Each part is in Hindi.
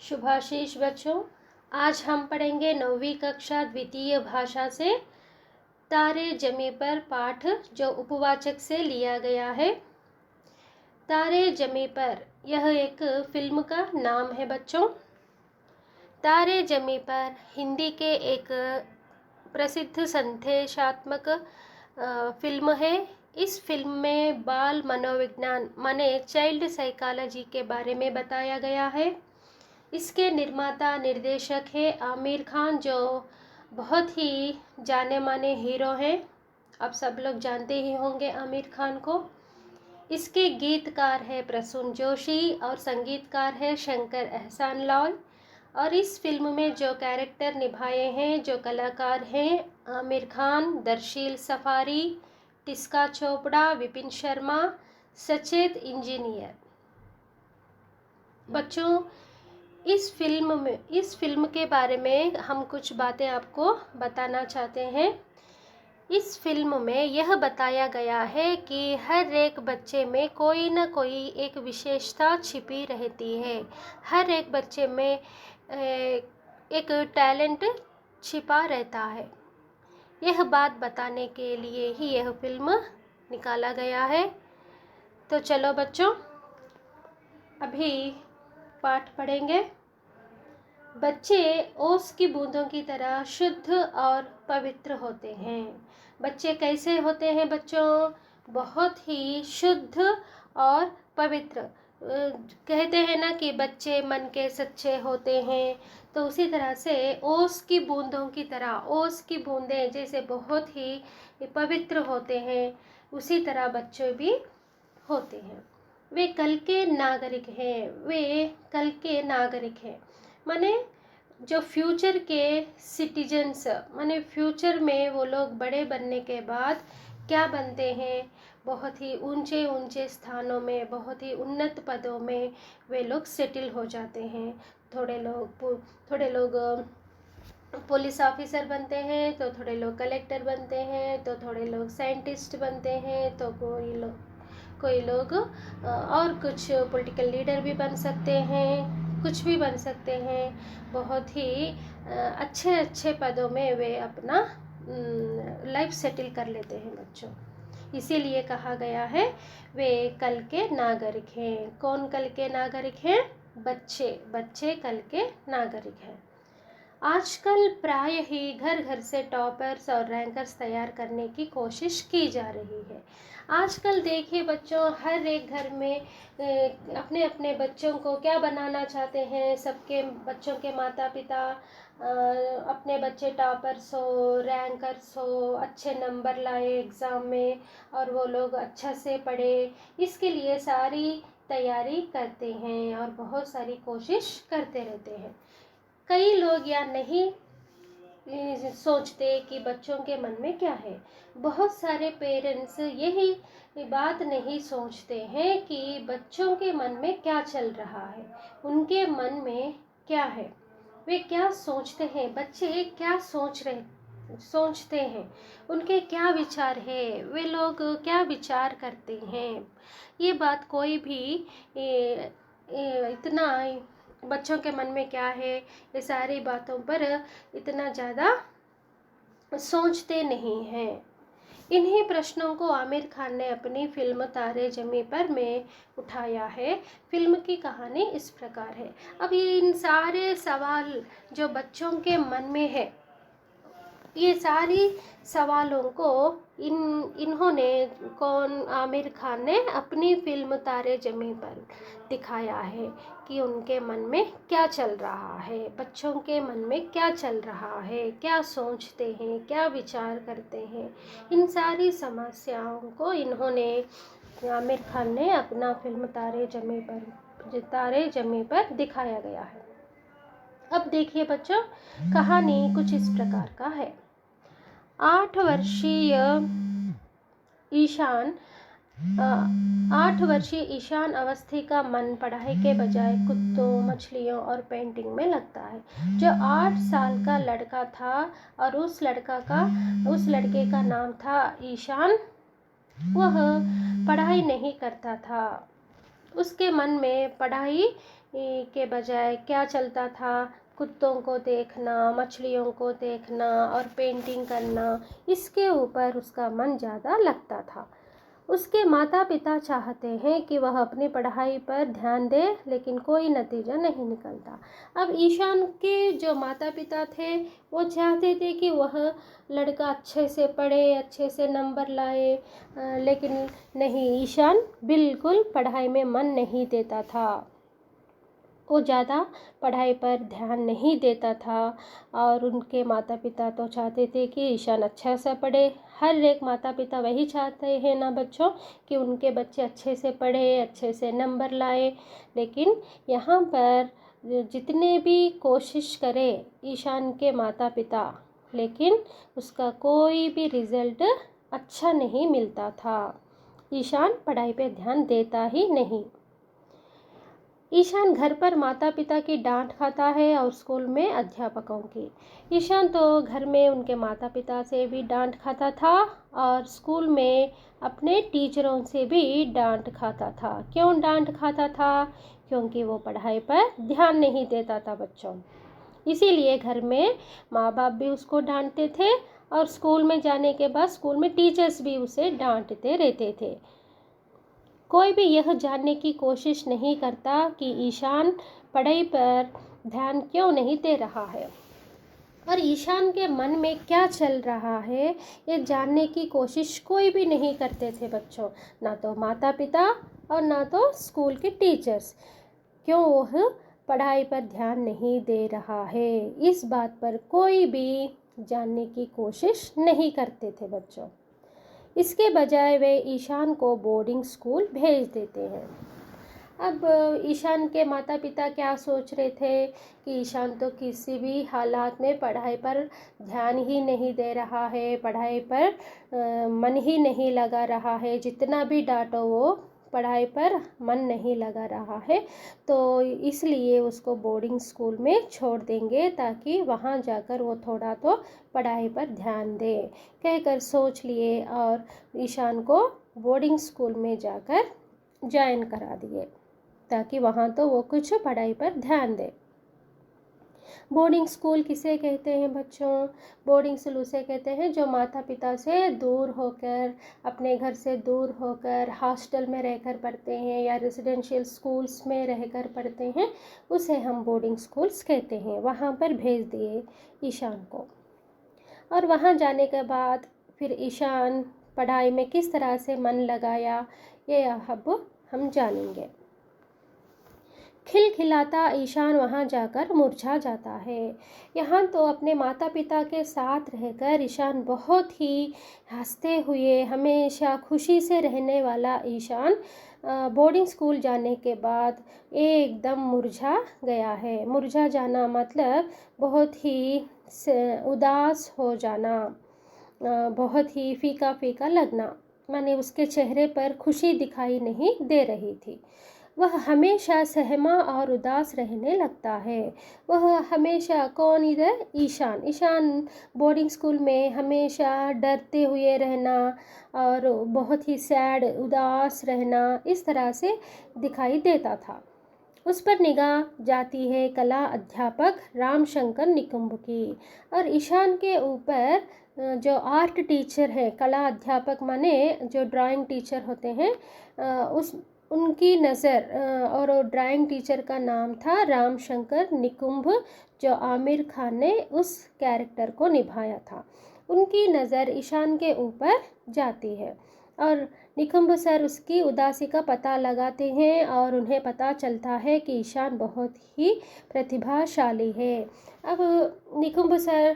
शुभाशीष बच्चों, आज हम पढ़ेंगे 9वीं कक्षा द्वितीय भाषा से तारे जमी पर पाठ जो उपवाचक से लिया गया है। तारे जमी पर यह एक फिल्म का नाम है बच्चों। तारे जमी पर हिंदी के एक प्रसिद्ध संदेशात्मक फिल्म है। इस फिल्म में बाल मनोविज्ञान माने चाइल्ड साइकोलॉजी के बारे में बताया गया है। इसके निर्माता निर्देशक है आमिर खान, जो बहुत ही जाने माने हीरो हैं। आप सब लोग जानते ही होंगे आमिर खान को। इसके गीतकार है प्रसून जोशी और संगीतकार है शंकर एहसान लॉय। और इस फिल्म में जो कैरेक्टर निभाए हैं, जो कलाकार हैं, आमिर खान, दर्शील सफारी, टिस्का चोपड़ा, विपिन शर्मा, सचेत इंजीनियर। बच्चों, इस फिल्म के बारे में हम कुछ बातें आपको बताना चाहते हैं। इस फिल्म में यह बताया गया है कि हर एक बच्चे में कोई न कोई एक विशेषता छिपी रहती है। हर एक बच्चे में एक टैलेंट छिपा रहता है। यह बात बताने के लिए ही यह फिल्म निकाला गया है। तो चलो बच्चों, अभी पाठ पढ़ेंगे। बच्चे ओस की बूंदों की तरह शुद्ध और पवित्र होते हैं। बच्चे कैसे होते हैं बच्चों? बहुत ही शुद्ध और पवित्र। कहते हैं ना कि बच्चे मन के सच्चे होते हैं, तो उसी तरह से ओस की बूंदों की तरह, ओस की बूंदें जैसे बहुत ही पवित्र होते हैं, उसी तरह बच्चे भी होते हैं। वे कल के नागरिक हैं। वे कल के नागरिक हैं माने जो फ्यूचर के सिटीजन्स, माने फ्यूचर में वो लोग बड़े बनने के बाद क्या बनते हैं? बहुत ही ऊंचे ऊंचे स्थानों में, बहुत ही उन्नत पदों में वे लोग सेटल हो जाते हैं। थोड़े लोग पुलिस ऑफिसर बनते हैं, तो थोड़े लोग कलेक्टर बनते हैं, तो थोड़े लोग साइंटिस्ट बनते हैं, तो कोई लोग और कुछ पॉलिटिकल लीडर भी बन सकते हैं, कुछ भी बन सकते हैं। बहुत ही अच्छे अच्छे पदों में वे अपना लाइफ सेटल कर लेते हैं बच्चों। इसीलिए कहा गया है वे कल के नागरिक हैं। कौन कल के नागरिक हैं? बच्चे कल के नागरिक हैं। आजकल प्राय ही घर घर से टॉपर्स और रैंकर्स तैयार करने की कोशिश की जा रही है। आजकल देखिए बच्चों, हर एक घर में अपने अपने बच्चों को क्या बनाना चाहते हैं। सबके बच्चों के माता पिता अपने बच्चे टॉपर्स हो, रैंकर्स हो, अच्छे नंबर लाए एग्ज़ाम में और वो लोग अच्छा से पढ़े, इसके लिए सारी तैयारी करते हैं और बहुत सारी कोशिश करते रहते हैं। कई लोग या नहीं सोचते कि बच्चों के मन में क्या है। बहुत सारे पेरेंट्स यही बात नहीं सोचते हैं कि बच्चों के मन में क्या चल रहा है, उनके मन में क्या है, वे क्या सोचते हैं, बच्चे क्या सोचते हैं, उनके क्या विचार है, वे लोग क्या विचार करते हैं। ये बात कोई भी इतना बच्चों के मन में क्या है, ये सारी बातों पर इतना ज़्यादा सोचते नहीं हैं। इन्हीं प्रश्नों को आमिर खान ने अपनी फिल्म तारे जमी पर में उठाया है। फिल्म की कहानी इस प्रकार है। अब ये इन सारे सवाल जो बच्चों के मन में है, ये सारी सवालों को आमिर खान ने अपनी फिल्म तारे जमी पर दिखाया है कि उनके मन में क्या चल रहा है, बच्चों के मन में क्या चल रहा है, क्या सोचते हैं, क्या विचार करते हैं। इन सारी समस्याओं को आमिर खान ने अपना फिल्म तारे जमी पर दिखाया गया है। अब देखिए बच्चों, कहानी कुछ इस प्रकार का है। 8 वर्षीय ईशान अवस्थी का मन पढ़ाई के बजाय कुत्तों, मछलियों और पेंटिंग में लगता है। जो 8 साल का लड़का था और उस लड़के का नाम था ईशान, वह पढ़ाई नहीं करता था। उसके मन में पढ़ाई के बजाय क्या चलता था? कुत्तों को देखना, मछलियों को देखना और पेंटिंग करना, इसके ऊपर उसका मन ज़्यादा लगता था। उसके माता पिता चाहते हैं कि वह अपनी पढ़ाई पर ध्यान दे, लेकिन कोई नतीजा नहीं निकलता। अब ईशान के जो माता पिता थे वो चाहते थे कि वह लड़का अच्छे से पढ़े, अच्छे से नंबर लाए, लेकिन नहीं, ईशान बिल्कुल पढ़ाई में मन नहीं देता था। वो ज़्यादा पढ़ाई पर ध्यान नहीं देता था और उनके माता पिता तो चाहते थे कि ईशान अच्छा सा पढ़े। हर एक माता पिता वही चाहते हैं ना बच्चों, कि उनके बच्चे अच्छे से पढ़े, अच्छे से नंबर लाए। लेकिन यहाँ पर जितने भी कोशिश करे ईशान के माता पिता, लेकिन उसका कोई भी रिज़ल्ट अच्छा नहीं मिलता था। ईशान पढ़ाई पे ध्यान देता ही नहीं। ईशान घर पर माता पिता की डांट खाता है और स्कूल में अध्यापकों की। ईशान तो घर में उनके माता पिता से भी डांट खाता था और स्कूल में अपने टीचरों से भी डांट खाता था। क्यों डांट खाता था? क्योंकि वो पढ़ाई पर ध्यान नहीं देता था बच्चों। इसीलिए घर में माँ बाप भी उसको डांटते थे और स्कूल में जाने के बाद स्कूल में टीचर्स भी उसे डांटते रहते थे। कोई भी यह जानने की कोशिश नहीं करता कि ईशान पढ़ाई पर ध्यान क्यों नहीं दे रहा है और ईशान के मन में क्या चल रहा है, ये जानने की कोशिश कोई भी नहीं करते थे बच्चों, ना तो माता पिता और ना तो स्कूल के टीचर्स। क्यों वह पढ़ाई पर ध्यान नहीं दे रहा है, इस बात पर कोई भी जानने की कोशिश नहीं करते थे बच्चों। इसके बजाय वे ईशान को बोर्डिंग स्कूल भेज देते हैं। अब ईशान के माता पिता क्या सोच रहे थे कि ईशान तो किसी भी हालात में पढ़ाई पर ध्यान ही नहीं दे रहा है, पढ़ाई पर मन ही नहीं लगा रहा है, जितना भी डांटो वो पढ़ाई पर मन नहीं लगा रहा है, तो इसलिए उसको बोर्डिंग स्कूल में छोड़ देंगे ताकि वहाँ जाकर वो थोड़ा तो पढ़ाई पर ध्यान दे, कहकर सोच लिए और ईशान को बोर्डिंग स्कूल में जाकर ज्वाइन करा दिए ताकि वहाँ तो वो कुछ पढ़ाई पर ध्यान दे। बोर्डिंग स्कूल किसे कहते हैं बच्चों? बोर्डिंग स्कूल उसे कहते हैं जो माता पिता से दूर होकर, अपने घर से दूर होकर हॉस्टल में रहकर पढ़ते हैं या रेजिडेंशियल स्कूल्स में रहकर पढ़ते हैं, उसे हम बोर्डिंग स्कूल्स कहते हैं। वहाँ पर भेज दिए ईशान को और वहाँ जाने के बाद फिर ईशान पढ़ाई में किस तरह से मन लगाया, ये अब हम जानेंगे। खिलखिलाता ईशान वहाँ जाकर मुरझा जाता है। यहाँ तो अपने माता पिता के साथ रहकर ईशान बहुत ही हंसते हुए, हमेशा खुशी से रहने वाला ईशान बोर्डिंग स्कूल जाने के बाद एकदम मुरझा गया है। मुरझा जाना मतलब बहुत ही उदास हो जाना, बहुत ही फीका फीका लगना, माने उसके चेहरे पर खुशी दिखाई नहीं दे रही थी। वह हमेशा सहमा और उदास रहने लगता है। वह हमेशा, कौन इधर? ईशान। ईशान बोर्डिंग स्कूल में हमेशा डरते हुए रहना और बहुत ही सैड, उदास रहना, इस तरह से दिखाई देता था। उस पर निगाह जाती है कला अध्यापक रामशंकर निकुंभ की और ईशान के ऊपर जो आर्ट टीचर है, कला अध्यापक माने जो ड्राइंग टीचर होते हैं, उस उनकी नज़र, और ड्राइंग टीचर का नाम था रामशंकर निकुंभ, जो आमिर खान ने उस कैरेक्टर को निभाया था। उनकी नज़र ईशान के ऊपर जाती है और निकुंभ सर उसकी उदासी का पता लगाते हैं और उन्हें पता चलता है कि ईशान बहुत ही प्रतिभाशाली है। अब निकुंभ सर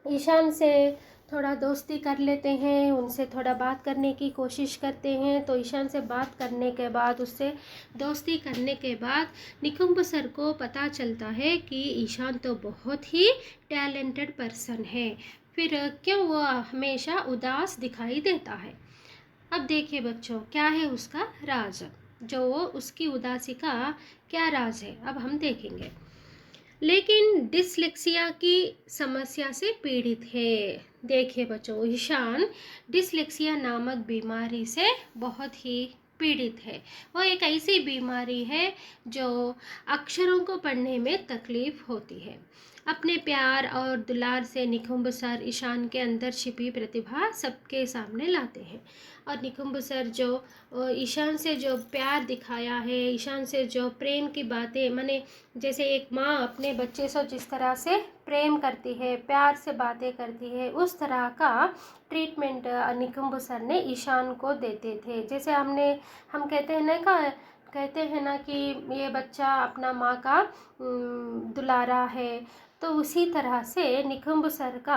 ईशान से थोड़ा दोस्ती कर लेते हैं, उनसे थोड़ा बात करने की कोशिश करते हैं। तो ईशान से बात करने के बाद, उससे दोस्ती करने के बाद निकुंभ सर को पता चलता है कि ईशान तो बहुत ही टैलेंटेड पर्सन है, फिर क्यों वो हमेशा उदास दिखाई देता है। अब देखिए बच्चों, क्या है उसका राज, जो वो उसकी उदासी का क्या राज है, अब हम देखेंगे। लेकिन डिसलेक्सिया की समस्या से पीड़ित है। देखिए बच्चों, ईशान डिसलेक्सिया नामक बीमारी से बहुत ही पीड़ित है। वो एक ऐसी बीमारी है जो अक्षरों को पढ़ने में तकलीफ होती है। अपने प्यार और दुलार से निकुंभ सर ईशान के अंदर छिपी प्रतिभा सबके सामने लाते हैं। और निकुंभ सर जो ईशान से जो प्यार दिखाया है, ईशान से जो प्रेम की बातें, माने जैसे एक माँ अपने बच्चे से जिस तरह से प्रेम करती है, प्यार से बातें करती है, उस तरह का ट्रीटमेंट निकुंभ सर ने ईशान को देते थे। जैसे हम कहते हैं ना कि ये बच्चा अपना माँ का दुलारा है, तो उसी तरह से निकुंभ सर का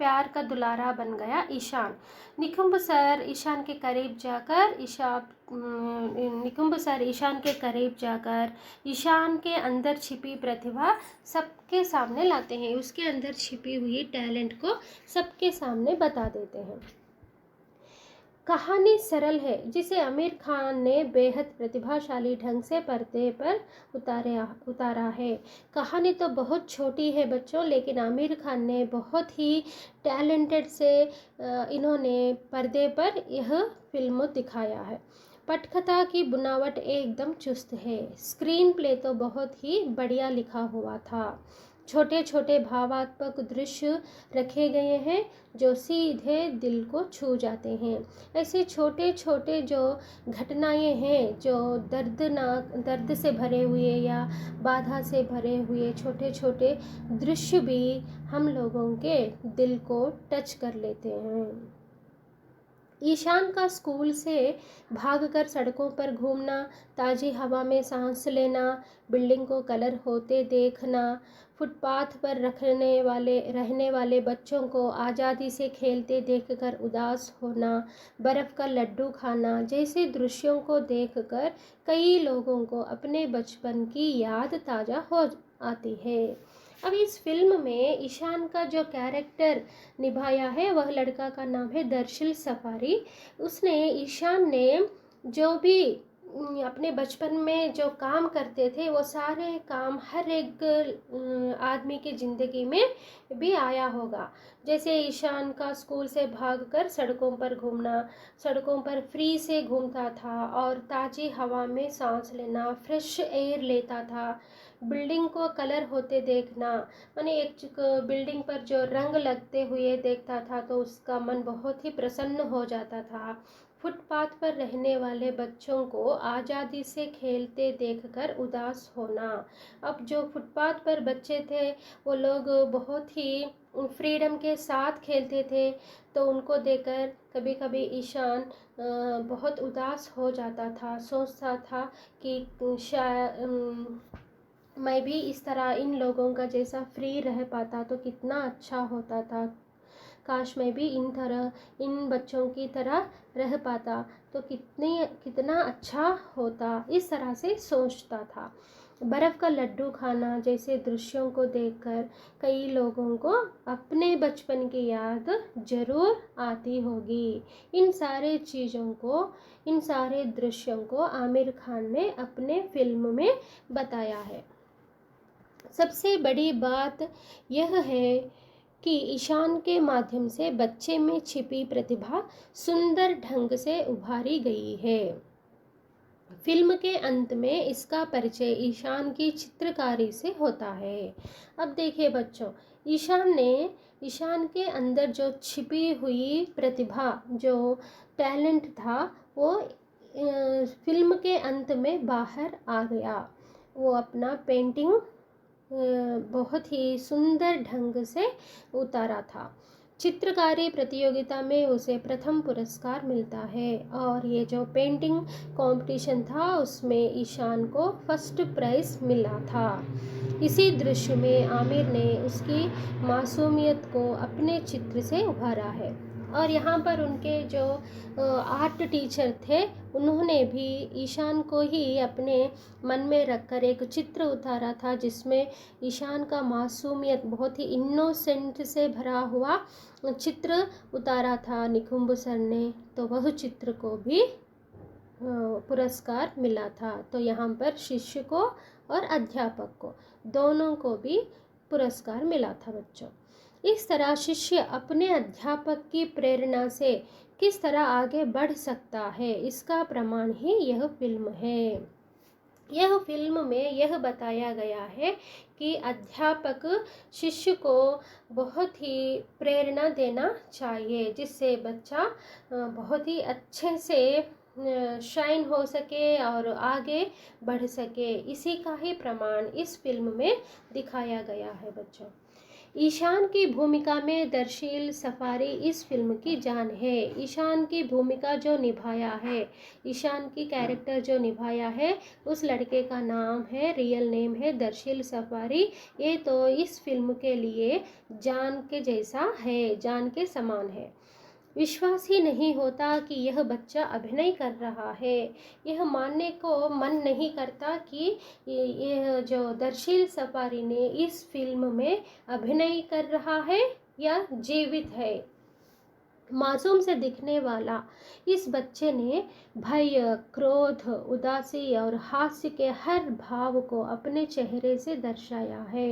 प्यार का दुलारा बन गया ईशान। निकुंभ सर ईशान के करीब जाकर ईशान के अंदर छिपी प्रतिभा सबके सामने लाते हैं, उसके अंदर छिपी हुई टैलेंट को सबके सामने बता देते हैं। कहानी सरल है जिसे आमिर खान ने बेहद प्रतिभाशाली ढंग से पर्दे पर उतारा है। कहानी तो बहुत छोटी है बच्चों, लेकिन आमिर खान ने बहुत ही टैलेंटेड से इन्होंने पर्दे पर यह फिल्म दिखाया है। पटकथा की बुनावट एकदम चुस्त है। स्क्रीन प्ले तो बहुत ही बढ़िया लिखा हुआ था। छोटे छोटे भावात्मक दृश्य रखे गए हैं जो सीधे दिल को छू जाते हैं। ऐसे छोटे छोटे जो घटनाएं हैं जो दर्द से भरे हुए या बाधा से भरे हुए छोटे छोटे दृश्य भी हम लोगों के दिल को टच कर लेते हैं। ईशान का स्कूल से भागकर सड़कों पर घूमना, ताज़ी हवा में सांस लेना, बिल्डिंग को कलर होते देखना, फुटपाथ पर रहने वाले बच्चों को आज़ादी से खेलते देखकर उदास होना, बर्फ़ का लड्डू खाना जैसे दृश्यों को देखकर कई लोगों को अपने बचपन की याद ताज़ा हो आती है। अब इस फिल्म में ईशान का जो कैरेक्टर निभाया है वह लड़का का नाम है दर्शिल सफारी। ईशान ने जो भी अपने बचपन में जो काम करते थे वो सारे काम हर एक आदमी की ज़िंदगी में भी आया होगा। जैसे ईशान का स्कूल से भागकर सड़कों पर घूमना, सड़कों पर फ्री से घूमता था और ताज़ी हवा में सांस लेना, फ्रेश एयर लेता था, बिल्डिंग को कलर होते देखना, माने एक बिल्डिंग पर जो रंग लगते हुए देखता था तो उसका मन बहुत ही प्रसन्न हो जाता था। फुटपाथ पर रहने वाले बच्चों को आज़ादी से खेलते देखकर उदास होना। अब जो फुटपाथ पर बच्चे थे वो लोग बहुत ही फ्रीडम के साथ खेलते थे, तो उनको देखकर कभी कभी ईशान बहुत उदास हो जाता था, सोचता था कि शायद मैं भी इस तरह इन लोगों का जैसा फ्री रह पाता तो कितना अच्छा होता था, काश मैं भी इन बच्चों की तरह रह पाता तो कितना अच्छा होता, इस तरह से सोचता था। बर्फ़ का लड्डू खाना जैसे दृश्यों को देखकर कई लोगों को अपने बचपन की याद ज़रूर आती होगी। इन सारे दृश्यों को आमिर खान ने अपने फिल्म में बताया है। सबसे बड़ी बात यह है कि ईशान के माध्यम से बच्चे में छिपी प्रतिभा सुंदर ढंग से उभारी गई है। फिल्म के अंत में इसका परिचय ईशान की चित्रकारी से होता है। अब देखिए बच्चों, ईशान के अंदर जो छिपी हुई प्रतिभा, जो टैलेंट था, वो फिल्म के अंत में बाहर आ गया। वो अपना पेंटिंग बहुत ही सुंदर ढंग से उतारा था। चित्रकारी प्रतियोगिता में उसे प्रथम पुरस्कार मिलता है और ये जो पेंटिंग कंपटीशन था उसमें ईशान को फर्स्ट प्राइज मिला था। इसी दृश्य में आमिर ने उसकी मासूमियत को अपने चित्र से उभारा है। और यहाँ पर उनके जो आर्ट टीचर थे उन्होंने भी ईशान को ही अपने मन में रखकर एक चित्र उतारा था जिसमें ईशान का मासूमियत, बहुत ही इनोसेंट से भरा हुआ चित्र उतारा था निकुंभ सर ने, तो वह चित्र को भी पुरस्कार मिला था। तो यहाँ पर शिष्य को और अध्यापक को दोनों को भी पुरस्कार मिला था बच्चों। इस तरह शिष्य अपने अध्यापक की प्रेरणा से किस तरह आगे बढ़ सकता है, इसका प्रमाण ही यह फिल्म है। यह फिल्म में यह बताया गया है कि अध्यापक शिष्य को बहुत ही प्रेरणा देना चाहिए, जिससे बच्चा बहुत ही अच्छे से शाइन हो सके और आगे बढ़ सके। इसी का ही प्रमाण इस फिल्म में दिखाया गया है बच्चों। ईशान की भूमिका में दर्शील सफारी इस फिल्म की जान है। ईशान की भूमिका जो निभाया है, ईशान की कैरेक्टर जो निभाया है, उस लड़के का नाम है, रियल नेम है दर्शील सफारी। ये तो इस फिल्म के लिए जान के जैसा है, जान के समान है। विश्वास ही नहीं होता कि यह बच्चा अभिनय कर रहा है। यह मानने को मन नहीं करता कि यह जो दर्शील सफारी ने इस फिल्म में अभिनय कर रहा है या जीवित है। मासूम से दिखने वाला इस बच्चे ने भय, क्रोध, उदासी और हास्य के हर भाव को अपने चेहरे से दर्शाया है।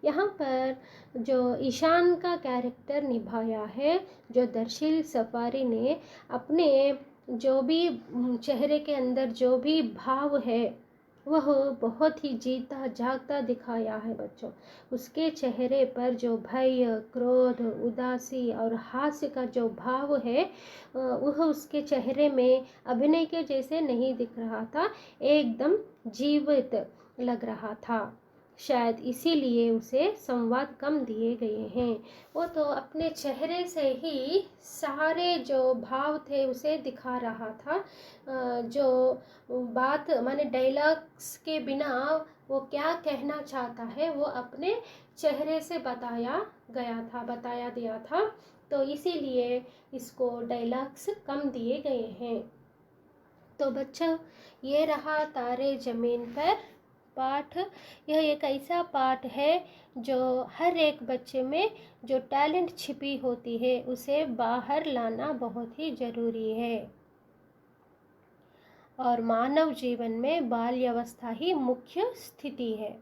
यहाँ पर जो ईशान का कैरेक्टर निभाया है, जो दर्शील सफारी ने अपने जो भी चेहरे के अंदर जो भी भाव है वह बहुत ही जीता जागता दिखाया है बच्चों। उसके चेहरे पर जो भय, क्रोध, उदासी और हास्य का जो भाव है वह उसके चेहरे में अभिनय के जैसे नहीं दिख रहा था, एकदम जीवित लग रहा था। शायद इसीलिए उसे संवाद कम दिए गए हैं। वो तो अपने चेहरे से ही सारे जो भाव थे उसे दिखा रहा था। जो बात माने डायलॉग्स के बिना वो क्या कहना चाहता है वो अपने चेहरे से बताया दिया था। तो इसीलिए इसको डायलॉग्स कम दिए गए हैं। तो बच्चों, ये रहा तारे ज़मीन पर पाठ। यह एक ऐसा पाठ है जो हर एक बच्चे में जो टैलेंट छिपी होती है उसे बाहर लाना बहुत ही ज़रूरी है। और मानव जीवन में बाल्यावस्था ही मुख्य स्थिति है।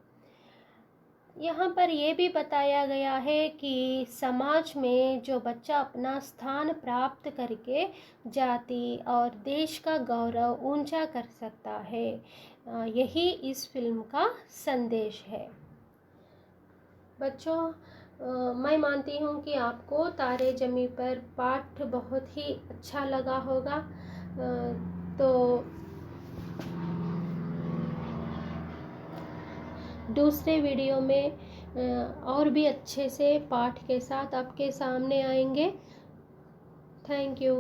यहाँ पर यह भी बताया गया है कि समाज में जो बच्चा अपना स्थान प्राप्त करके जाति और देश का गौरव ऊंचा कर सकता है, यही इस फिल्म का संदेश है। बच्चों, मैं मानती हूँ कि आपको तारे ज़मीं पर पाठ बहुत ही अच्छा लगा होगा। तो दूसरे वीडियो में और भी अच्छे से पाठ के साथ आपके सामने आएंगे। Thank you.